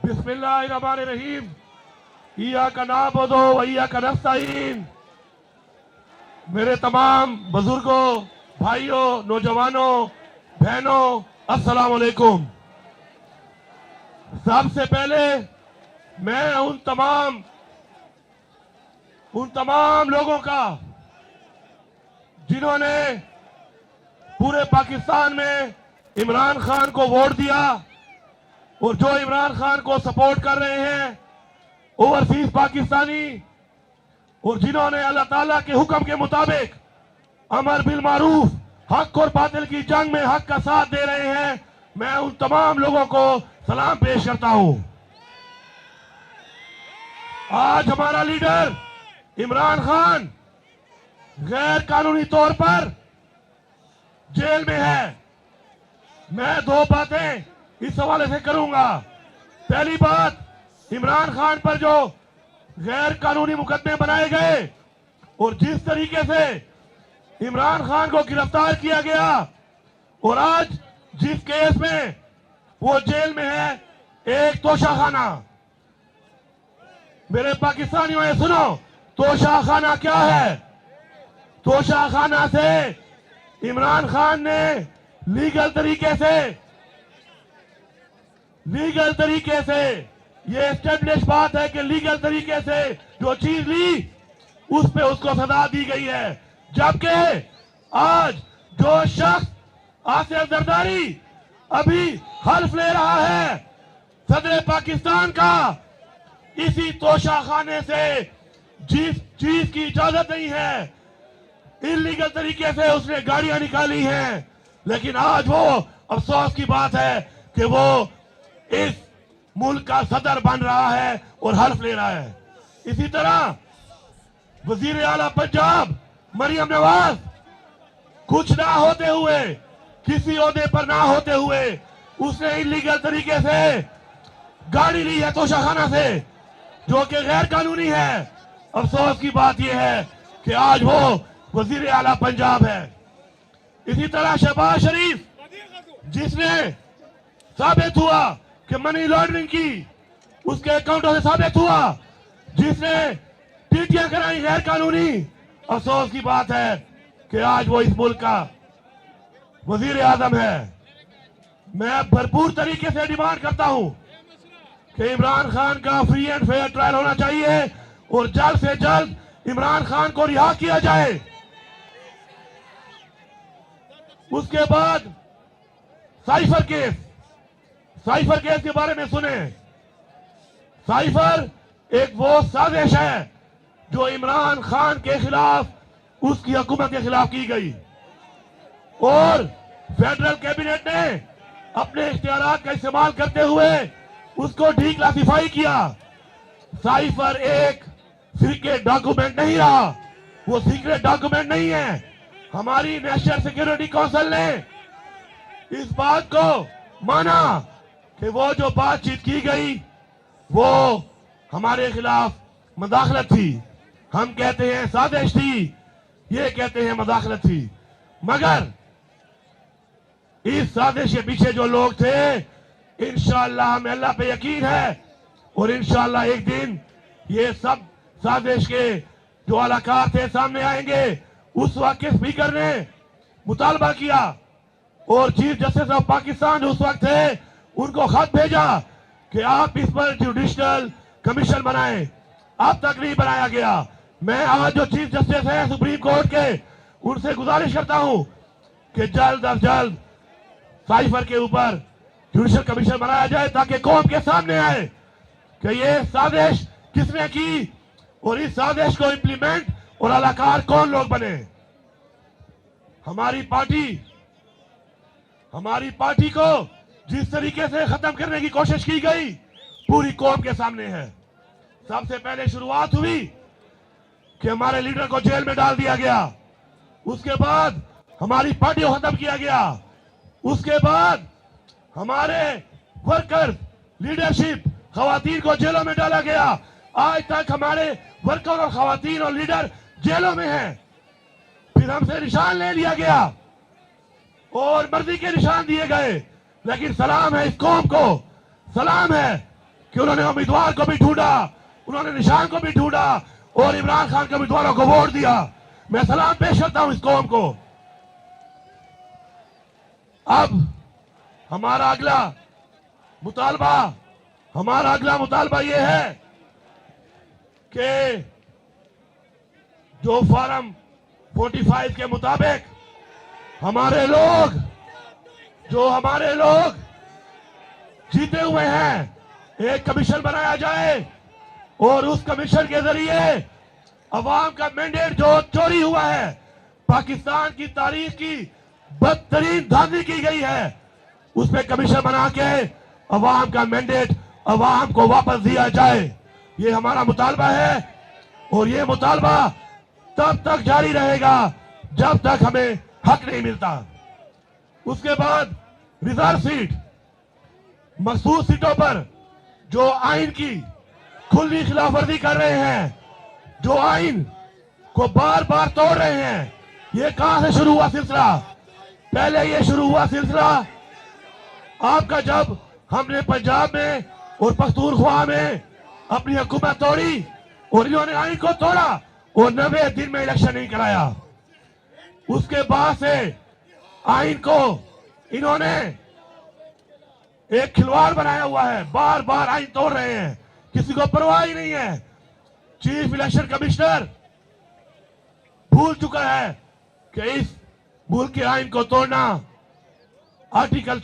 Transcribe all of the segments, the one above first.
बिस्मिल्लाहिर्रहमानिर्रहीम। इय्याका नअबुदु व इय्याका नस्तईन। मेरे तमाम बुजुर्गों, भाइयों, नौजवानों, बहनों, अस्सलाम वालेकुम। सबसे पहले मैं उन तमाम लोगों का जिन्होंने पूरे पाकिस्तान में इमरान खान को वोट दिया और जो इमरान खान को सपोर्ट कर रहे हैं ओवरसीज पाकिस्तानी, और जिन्होंने अल्लाह ताला के हुक्म के मुताबिक अमर बिल मारूफ, हक और बातिल की जंग में हक का साथ दे रहे हैं, मैं उन तमाम लोगों को सलाम पेश करता हूं। आज हमारा लीडर इमरान खान गैर कानूनी तौर पर जेल में है। मैं दो बातें इस हवाले से करूंगा। पहली बात, इमरान खान पर जो गैर कानूनी मुकदमे बनाए गए और जिस तरीके से इमरान खान को गिरफ्तार किया गया और आज जिस केस में वो जेल में है, एक तोशाखाना। मेरे पाकिस्तानियों ये सुनो, तोशाखाना क्या है? तोशाखाना से इमरान खान ने लीगल तरीके से ये एस्टेब्लिश बात है कि लीगल तरीके से जो चीज ली उस पे उसको सजा दी गई है। जबकि आज जो शख्स आसिफ जरदारी अभी हल्फ ले रहा है सदर पाकिस्तान का, इसी तोशाखाने से जिस चीज की इजाजत नहीं है, इलीगल तरीके से उसने गाड़ियां निकाली हैं, लेकिन आज वो अफसोस की बात है कि वो इस मुल्क का सदर बन रहा है और हल्फ ले रहा है। इसी तरह वजीर आला पंजाब मरियम नवाज कुछ ना होते हुए, किसी ओहदे पर ना होते हुए, उसने इलीगल तरीके से गाड़ी ली है तोशाखाना से, जो कि गैर कानूनी है। अफसोस की बात यह है कि आज वो वजीर आला पंजाब है। इसी तरह शहबाज शरीफ, जिसने साबित हुआ कि मनी लॉन्ड्रिंग की उसके अकाउंटों से साबित हुआ, जिसने टीटियां कराई गैर कानूनी, अफसोस की बात है कि आज वो इस मुल्क का वजीर आजम है। मैं भरपूर तरीके से डिमांड करता हूं कि इमरान खान का फ्री एंड फेयर ट्रायल होना चाहिए और जल्द से जल्द इमरान खान को रिहा किया जाए। उसके बाद साइफर केस के बारे में सुने। साइफर एक वो साजिश है जो इमरान खान के खिलाफ, उसकी हुकूमत के खिलाफ की गई और फेडरल कैबिनेट ने अपने इख्तियारात का इस्तेमाल करते हुए उसको डिक्लासिफाई किया। साइफर एक सीक्रेट डॉक्यूमेंट नहीं रहा, वो सीक्रेट डॉक्यूमेंट नहीं है। हमारी नेशनल सिक्योरिटी काउंसिल ने इस बात को माना कि वो जो बातचीत की गई वो हमारे खिलाफ मदाखलत थी। हम कहते हैं साजिश थी, ये कहते हैं मदाखलत थी। मगर इस साजिश के पीछे जो लोग थे, इंशाअल्लाह हमें अल्लाह पे यकीन है और इंशाअल्लाह एक दिन ये सब साजिश के जो अलाकार थे सामने आएंगे। उस वक्त के स्पीकर ने मुतालबा किया और चीफ जस्टिस ऑफ पाकिस्तान उस वक्त थे, उनको खत भेजा कि आप इस पर जुडिशल कमीशन बनाएं। अब तक नहीं बनाया गया। मैं आज जो चीफ जस्टिस है सुप्रीम कोर्ट के, उनसे गुजारिश करता हूं कि जल्द अज जल्द साइफर के ऊपर जुडिशल कमीशन बनाया जाए ताकि कौम के सामने आए कि ये साजिश किसने की और इस साजिश को इंप्लीमेंट और अलाकार कौन लोग बने। हमारी पार्टी को जिस तरीके से खत्म करने की कोशिश की गई पूरी कौम के सामने है। सबसे पहले शुरुआत हुई कि हमारे लीडर को जेल में डाल दिया गया, उसके बाद हमारी पार्टी को खत्म किया गया, उसके बाद हमारे वर्कर लीडरशिप खवातीन को जेलों में डाला गया। आज तक हमारे वर्कर और खवातीन और लीडर जेलों में हैं। फिर हमसे निशान ले लिया गया और मर्जी के निशान दिए गए। लेकिन सलाम है इस कौम को, सलाम है कि उन्होंने उम्मीदवार को भी ढूंढा, उन्होंने निशान को भी ढूंढा और इमरान खान के उम्मीदवारों को वोट दिया। मैं सलाम पेश करता हूं इस कौम को। अब हमारा अगला मुतालबा यह है कि जो फॉर्म 45 के मुताबिक हमारे लोग जीते हुए हैं, एक कमीशन बनाया जाए और उस कमीशन के जरिए अवाम का मैंडेट जो चोरी हुआ है, पाकिस्तान की तारीख की बदतरीन धांधली की गई है, उस पर कमीशन बना के अवाम का मैंडेट अवाम को वापस दिया जाए। ये हमारा मुतालबा है और ये मुतालबा तब तक जारी रहेगा जब तक हमें हक नहीं मिलता। उसके बाद रिजर्व सीट, मखसूस सीटों पर जो आइन की खुली खिलाफवर्जी कर रहे हैं, जो आइन को बार बार तोड़ रहे हैं, ये कहां से शुरू हुआ सिलसिला? पहले ये शुरू हुआ सिलसिला आपका जब हमने पंजाब में और पख्तूनख्वा में अपनी हुकूमत तोड़ी और इन्होंने आइन को तोड़ा और 90 दिन में इलेक्शन नहीं कराया। उसके बाद से आइन को इन्होंने एक खिलवाड़ बनाया हुआ है, बार बार आइन तोड़ रहे हैं, किसी को परवाह ही नहीं है। चीफ इलेक्शन कमिश्नर भूल चुका है कि इस मुल्क के आइन को तोड़ना आर्टिकल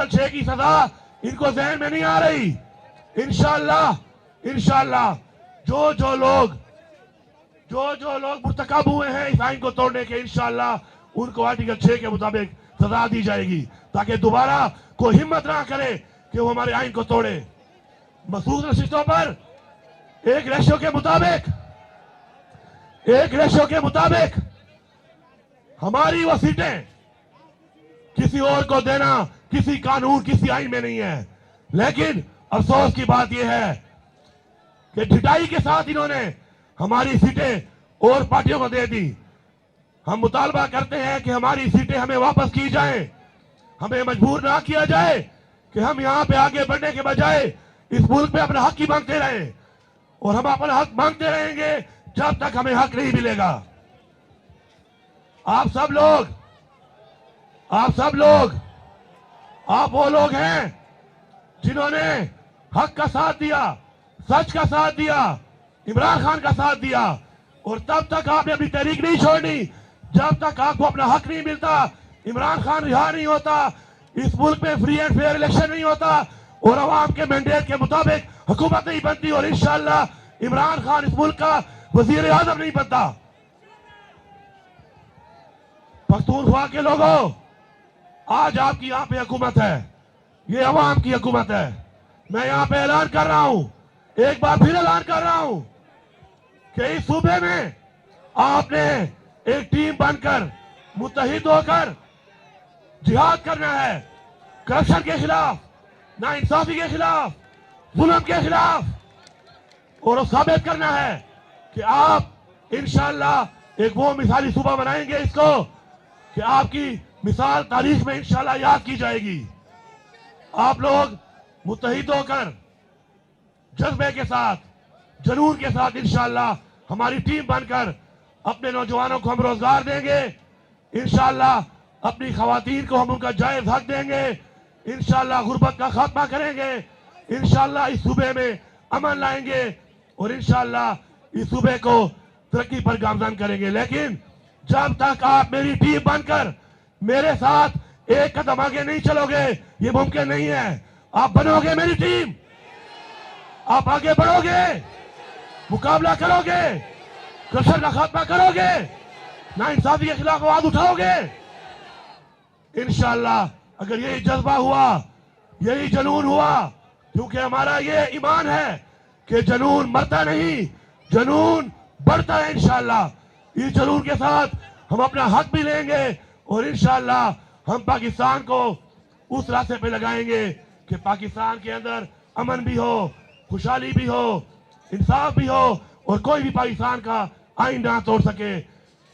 6 की सजा इनको जहन में नहीं आ रही। इंशाअल्लाह जो लोग मुर्तकब हुए हैं इस आइन को तोड़ने के, इंशाअल्लाह उनको आर्टिकल 6 के मुताबिक सजा दी जाएगी, ताकि दोबारा कोई हिम्मत ना करे कि वो हमारे आइन को तोड़े। मखसूस नशिस्तों पर एक रेशो के मुताबिक हमारी वो सीटें किसी और को देना किसी कानून, किसी आइन में नहीं है। लेकिन अफसोस की बात यह है कि ढिठाई के साथ इन्होंने हमारी सीटें और पार्टियों को दे दी। हम मुतालबा करते हैं कि हमारी सीटें हमें वापस की जाएं, हमें मजबूर ना किया जाए कि हम यहां पे आगे बढ़ने के बजाय इस मुल्क में अपना हक ही मांगते रहे, और हम अपना हक मांगते रहेंगे जब तक हमें हक नहीं मिलेगा। आप वो लोग हैं जिन्होंने हक का साथ दिया, सच का साथ दिया, इमरान खान का साथ दिया, और तब तक आपने अपनी तहरीक नहीं छोड़नी जब तक आपको अपना हक नहीं मिलता, इमरान खान रिहा नहीं होता, इस मुल्क में फ्री एंड फेयर इलेक्शन नहीं होता और अवाम के मैंडेट के मुताबिक हुकूमत नहीं बनती, और इंशाअल्लाह इमरान खान इस मुल्क का वजीर आजम नहीं बनता। पख्तूनख्वा के लोगों, आज आपकी यहां पे हुकूमत है, ये अवाम की हुकूमत है। मैं यहां पे ऐलान कर रहा हूं, एक बार फिर ऐलान कर रहा हूं कि इस सूबे में आपने एक टीम बनकर मुत्तहिद होकर जिहाद करना है, करप्शन के खिलाफ, नाइंसाफी के खिलाफ, जुल्म के खिलाफ, और साबित करना है कि आप इंशाअल्लाह एक वो मिसाली सूबा बनाएंगे इसको कि आपकी मिसाल तारीख में इंशाअल्लाह याद की जाएगी। आप लोग मुत्तहिद होकर जज्बे के साथ, जुनून के साथ इंशाअल्लाह हमारी टीम बनकर अपने नौजवानों को हम रोजगार देंगे, इंशाअल्लाह अपनी खवातीन को हम उनका जायज हक देंगे, इंशाअल्लाह गुर्बत का खात्मा करेंगे, इंशाअल्लाह इस सूबे में अमन लाएंगे और इंशाअल्लाह इस सूबे को तरक्की पर गामजन करेंगे। लेकिन जब तक आप मेरी टीम बनकर मेरे साथ एक कदम आगे नहीं चलोगे, ये मुमकिन नहीं है। आप बनोगे मेरी टीम, आप आगे बढ़ोगे, मुकाबला करोगे, करप्शन का खात्मा करोगे, नाइंसाफी के खिलाफ आवाज उठाओगे। इंशाअल्लाह अगर यही जज्बा हुआ, यही जुनून हुआ, क्योंकि हमारा ये ईमान है कि जुनून मरता नहीं, जुनून बढ़ता है। इंशाअल्लाह इस जुनून के साथ हम अपना हक भी लेंगे और इंशाअल्लाह हम पाकिस्तान को उस रास्ते पे लगाएंगे कि पाकिस्तान के अंदर अमन भी हो, खुशहाली भी हो, इंसाफ भी हो, और कोई भी पाकिस्तान का आइन ना तोड़ सके,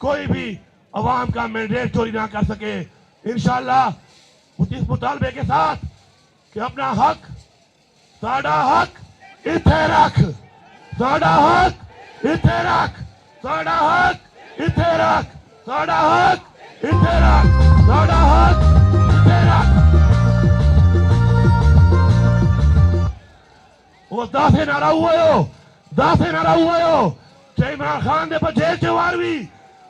कोई भी अवाम का मैंडेट चोरी ना कर सके। इंशाअल्लाह इस मुतालबे के साथ कि अपना हक साडा हक इथे रख, साडा हक इथे रख, साडा हक इथे रख, साडा हक इथे रख, साडा हक इथे रख। वो दासे नारा हुआ हो, दासे नारा हुआ हो। चे इमरान खान दे पर जेल च वारवी,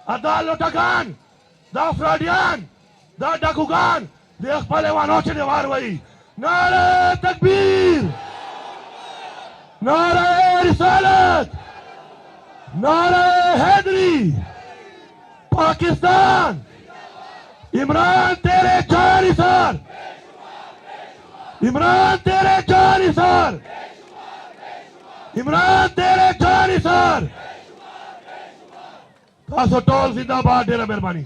अदा लोटागान, दा फ्रॉडियन, दा डाकूगान, देख पहले वानोचे दे वारवी। नारे तकबीर, नारे रिसालत, नारे हैदरी, पाकिस्तान, इमरान तेरे जानिसार, इमरान तेरे जानिसार, इमरान तेरे जानिसार। खासो टोल जिंदाबाद, डेरा मेहरबानी।